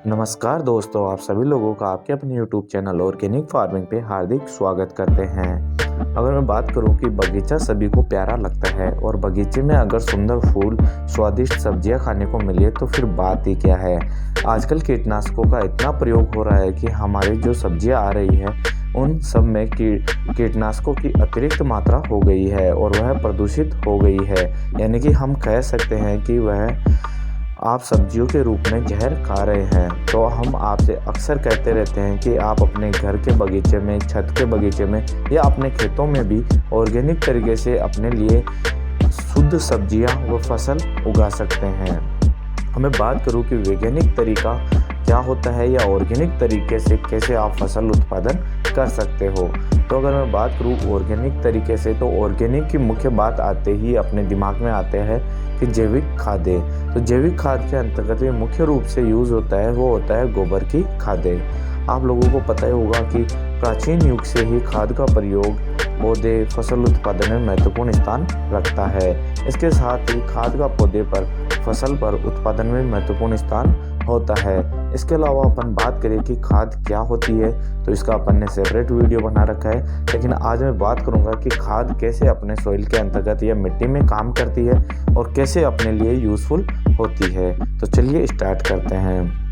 नमस्कार दोस्तों, आप सभी लोगों का आपके अपने YouTube चैनल ऑर्गेनिक फार्मिंग पे हार्दिक स्वागत करते हैं। अगर मैं बात करूं कि बगीचा सभी को प्यारा लगता है और बगीचे में अगर सुंदर फूल, स्वादिष्ट सब्जियां खाने को मिले तो फिर बात ही क्या है। आजकल कीटनाशकों का इतना प्रयोग हो रहा है कि हमारी जो सब्जियां आ रही है उन सब में कीटनाशकों की अतिरिक्त मात्रा हो गई है और वह प्रदूषित हो गई है। यानी कि हम कह सकते हैं कि वह आप सब्जियों के रूप में जहर खा रहे हैं। तो हम आपसे अक्सर कहते रहते हैं कि आप अपने घर के बगीचे में, छत के बगीचे में या अपने खेतों में भी ऑर्गेनिक तरीके से अपने लिए शुद्ध सब्जियां व फसल उगा सकते हैं। हमें बात करूं कि वैज्ञानिक तरीका क्या होता है या ऑर्गेनिक तरीके से कैसे आप फसल उत्पादन कर सकते हो। तो अगर मैं बात करूं ऑर्गेनिक तरीके से, तो ऑर्गेनिक की मुख्य बात आते ही अपने दिमाग में आते हैं कि जैविक खादें। तो जैविक खाद के अंतर्गत ये मुख्य रूप से यूज़ होता है, वो होता है गोबर की खादें। आप लोगों को पता ही होगा कि प्राचीन युग से ही खाद का प्रयोग पौधे फसल उत्पादन में महत्वपूर्ण स्थान रखता है। इसके साथ ही खाद का पौधे पर, फसल पर उत्पादन में महत्वपूर्ण स्थान होता है। इसके अलावा अपन बात करें कि खाद क्या होती है, तो इसका अपन ने सेपरेट वीडियो बना रखा है। लेकिन आज मैं बात करूंगा कि खाद कैसे अपने सॉइल के अंतर्गत या मिट्टी में काम करती है और कैसे अपने लिए यूजफुल होती है। तो चलिए स्टार्ट करते हैं।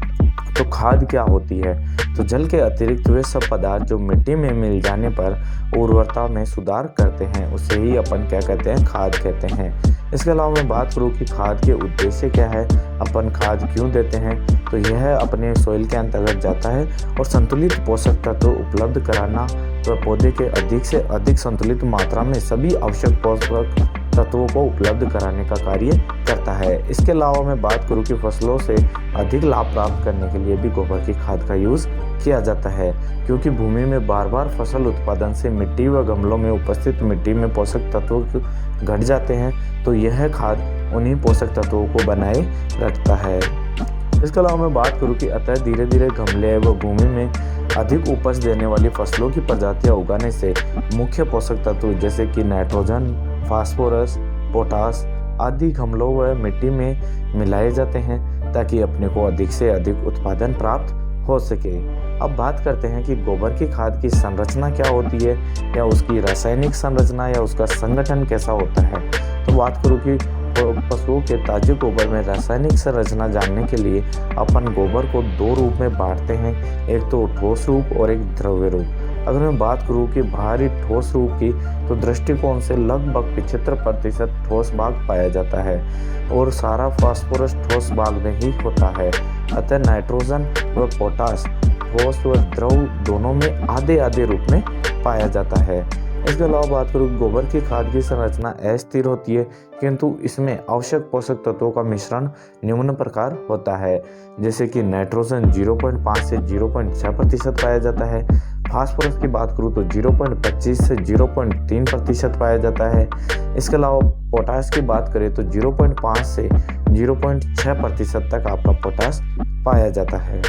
तो खाद क्या होती है? तो जल के अतिरिक्त वे सब पदार्थ जो मिट्टी में मिल जाने पर उर्वरता में सुधार करते हैं, उसे ही अपन क्या कहते हैं, खाद कहते हैं। इसके अलावा मैं बात करूं कि खाद के उद्देश्य क्या है, अपन खाद क्यों देते हैं, तो यह अपने सॉइल के अंतर्गत जाता है और संतुलित पोषक तत्व उपलब्ध कराना व पौधे के अधिक से अधिक संतुलित मात्रा में सभी आवश्यक पोषक तत्वों को उपलब्ध कराने का कार्य करता है। इसके अलावा मैं बात करूं कि फसलों से अधिक लाभ प्राप्त करने के लिए भी गोबर की खाद का यूज़ किया जाता है, क्योंकि भूमि में बार बार फसल उत्पादन से मिट्टी व गमलों में उपस्थित मिट्टी में पोषक तत्व घट जाते हैं। तो यह खाद उन्हीं पोषक तत्वों को बनाए रखता है। इसके अलावा मैं बात करूं कि अतः धीरे धीरे गमले व भूमि में अधिक उपज देने वाली फसलों की प्रजातियां उगाने से मुख्य पोषक तत्व जैसे कि नाइट्रोजन, फास्फोरस, पोटास आदि गमलों व मिट्टी में मिलाए जाते हैं, ताकि अपने को अधिक से अधिक उत्पादन प्राप्त हो सके। अब बात करते हैं कि गोबर की खाद की संरचना क्या होती है, या उसकी रासायनिक संरचना या उसका संगठन कैसा होता है। तो बात करूँ कि पशुओं के ताजे गोबर में रासायनिक संरचना जानने के लिए अपन गोबर को दो रूप में बांटते हैं, एक तो ठोस रूप और एक द्रव्य रूप। अगर मैं बात करूं कि बाहरी ठोस रूप की, तो दृष्टिकोण से लगभग 75% ठोस भाग पाया जाता है और सारा फास्फोरस ठोस भाग में ही होता है। अतः नाइट्रोजन व पोटास ठोस व द्रव दोनों में आधे आधे रूप में पाया जाता है। इसके अलावा बात करूँ गोबर की खाद की संरचना अस्थिर होती है, किंतु इसमें आवश्यक पोषक तत्वों का मिश्रण निम्न प्रकार होता है, जैसे कि नाइट्रोजन 0.5 से 0.6% पाया जाता है। फास्फोरस की बात करूँ तो 0.25 से 0.3% पाया जाता है। इसके अलावा पोटास की बात करें तो 0.5 से 0.6% तक आपका पोटास पाया जाता है।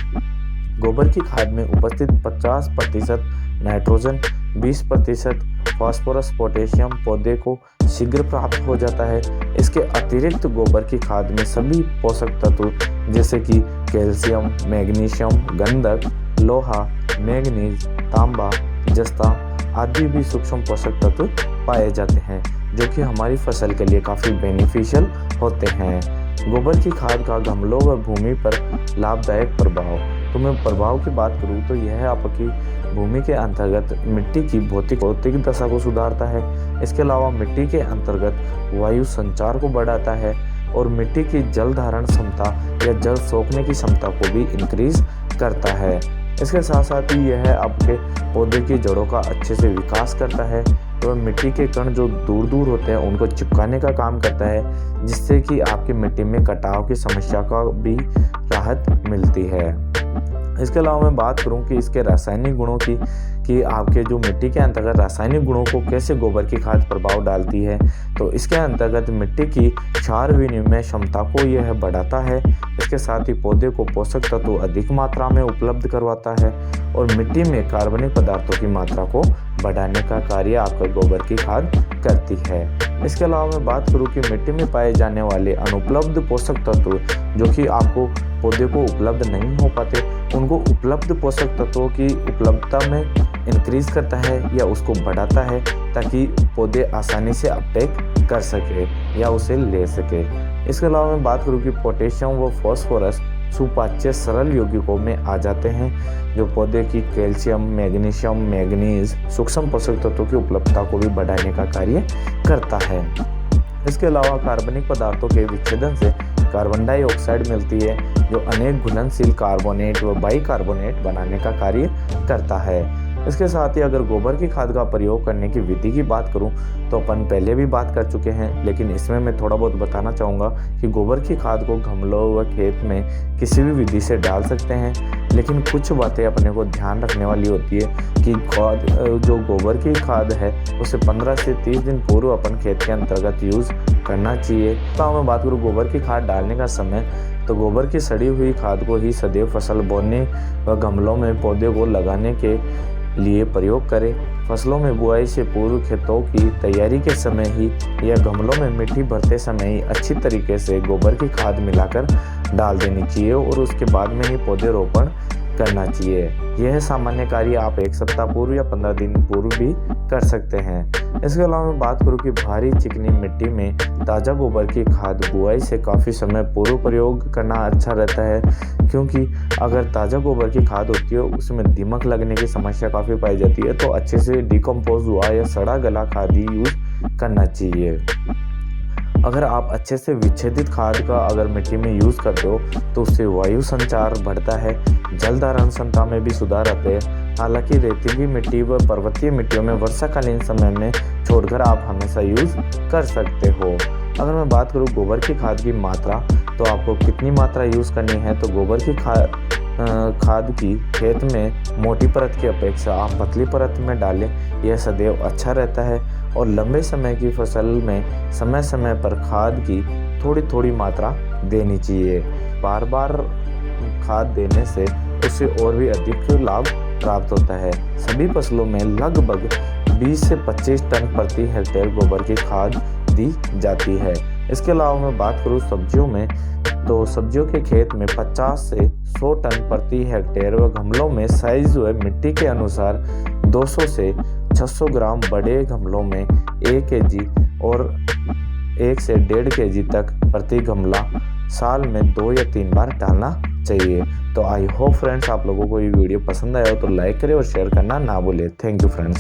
गोबर की खाद में उपस्थित 50% नाइट्रोजन, 20% फास्फोरस, पोटेशियम पौधे को शीघ्र प्राप्त हो जाता है। इसके अतिरिक्त गोबर की खाद में सभी पोषक तत्व जैसे कि कैल्शियम, मैग्नीशियम, गंधक, लोहा, मैंगनीज, तांबा, जस्ता आदि भी सूक्ष्म पोषक तत्व पाए जाते हैं, जो कि हमारी फसल के लिए काफ़ी बेनिफिशियल होते हैं। गोबर की खाद का गमलों व भूमि पर लाभदायक प्रभाव। तो मैं प्रभाव की बात करूँ तो यह आपकी भूमि के अंतर्गत मिट्टी की भौतिक दशा को सुधारता है। इसके अलावा मिट्टी के अंतर्गत वायु संचार को बढ़ाता है और मिट्टी की जल धारण क्षमता या जल सोखने की क्षमता को भी इंक्रीज करता है। इसके साथ साथ ही यह आपके पौधे की जड़ों का अच्छे से विकास करता है और मिट्टी के कण जो दूर दूर होते हैं उनको चिपकाने का काम करता है, जिससे कि आपकी मिट्टी में कटाव की समस्या का भी राहत मिलती है। इसके अलावा मैं बात करूं कि इसके रासायनिक गुणों की, कि आपके जो मिट्टी के अंतर्गत रासायनिक गुणों को कैसे गोबर की खाद प्रभाव डालती है। तो इसके अंतर्गत मिट्टी की क्षार विनिमय क्षमता को यह बढ़ाता है। इसके साथ ही पौधे को पोषक तत्व अधिक मात्रा में उपलब्ध करवाता है और मिट्टी में कार्बनिक पदार्थों की मात्रा को बढ़ाने का कार्य आपका गोबर की खाद करती है। इसके अलावा मैं बात करूँ कि मिट्टी में पाए जाने वाले अनुपलब्ध पोषक तत्व जो कि आपको पौधे को उपलब्ध नहीं हो पाते, उनको उपलब्ध पोषक तत्वों की उपलब्धता में इंक्रीज करता है या उसको बढ़ाता है, ताकि पौधे आसानी से अपटेक कर सके या उसे ले सके। इसके अलावा मैं बात करूँ कि पोटेशियम व फॉस्फोरस सुपाच्य सरल यौगिकों में आ जाते हैं, जो पौधे की कैल्शियम, मैग्नीशियम, मैंगनीज सूक्ष्म पोषक तत्वों की उपलब्धता को भी बढ़ाने का कार्य करता है। इसके अलावा कार्बनिक पदार्थों के विच्छेदन से कार्बन डाइऑक्साइड मिलती है, जो अनेक घुलनशील कार्बोनेट व बाइकार्बोनेट बनाने का कार्य करता है। इसके साथ ही अगर गोबर की खाद का प्रयोग करने की विधि की बात करूं तो अपन पहले भी बात कर चुके हैं, लेकिन इसमें मैं थोड़ा बहुत बताना चाहूँगा कि गोबर की खाद को गमलों व खेत में किसी भी विधि से डाल सकते हैं, लेकिन कुछ बातें अपने को ध्यान रखने वाली होती है कि खाद जो गोबर की खाद है उसे 15 से 30 दिन पूर्व अपन खेत के अंतर्गत यूज़ करना चाहिए। तो मैं बात करूँ गोबर की खाद डालने का समय, तो गोबर की सड़ी हुई खाद को ही सदैव फसल बोने व गमलों में पौधे को लगाने के लिए प्रयोग करें। फसलों में बुआई से पूर्व खेतों की तैयारी के समय ही या गमलों में मिट्टी भरते समय ही अच्छी तरीके से गोबर की खाद मिलाकर डाल देनी चाहिए और उसके बाद में ही पौधे रोपण करना चाहिए। यह सामान्य कार्य आप 1 सप्ताह पूर्व या 15 दिन पूर्व भी कर सकते हैं। इसके अलावा मैं बात करूं कि भारी चिकनी मिट्टी में ताज़ा गोबर की खाद बुआई से काफ़ी समय पूर्व प्रयोग करना अच्छा रहता है, क्योंकि अगर ताज़ा गोबर की खाद होती है उसमें दीमक लगने की समस्या काफ़ी पाई जाती है, तो अच्छे से डिकम्पोज हुआ या सड़ा गला खाद ही यूज़ करना चाहिए। अगर आप अच्छे से विच्छेदित खाद का अगर मिट्टी में यूज़ करते हो तो उससे वायु संचार बढ़ता है, जल धारण क्षमता में भी सुधार आते हैं। हालांकि रेतीली मिट्टी व पर्वतीय मिट्टियों में वर्षाकालीन समय में छोड़कर आप हमेशा यूज़ कर सकते हो। अगर मैं बात करूँ गोबर की खाद की मात्रा, तो आपको कितनी मात्रा यूज़ करनी है, तो गोबर की खाद की खेत में मोटी परत की अपेक्षा आप पतली परत में डालें, यह सदैव अच्छा रहता है। और लंबे समय की फसल में समय समय पर खाद की थोड़ी थोड़ी मात्रा देनी चाहिए। बार बार खाद देने से उससे और भी अधिक लाभ प्राप्त होता है। सभी फसलों में लगभग 20 से 25 टन प्रति हेक्टेयर गोबर की खाद दी जाती है। इसके अलावा मैं बात करूँ सब्जियों में, तो सब्जियों के खेत में 50 से 100 टन प्रति हेक्टेयर व गमलों में साइज व मिट्टी के अनुसार 200 से 600 ग्राम, बड़े गमलों में 1 kg और 1 से 1.5 kg तक प्रति गमला साल में 2 या 3 बार डालना चाहिए। तो आई होप फ्रेंड्स आप लोगों को ये वीडियो पसंद आया हो तो लाइक करें और शेयर करना ना भूलें। Thank you friends.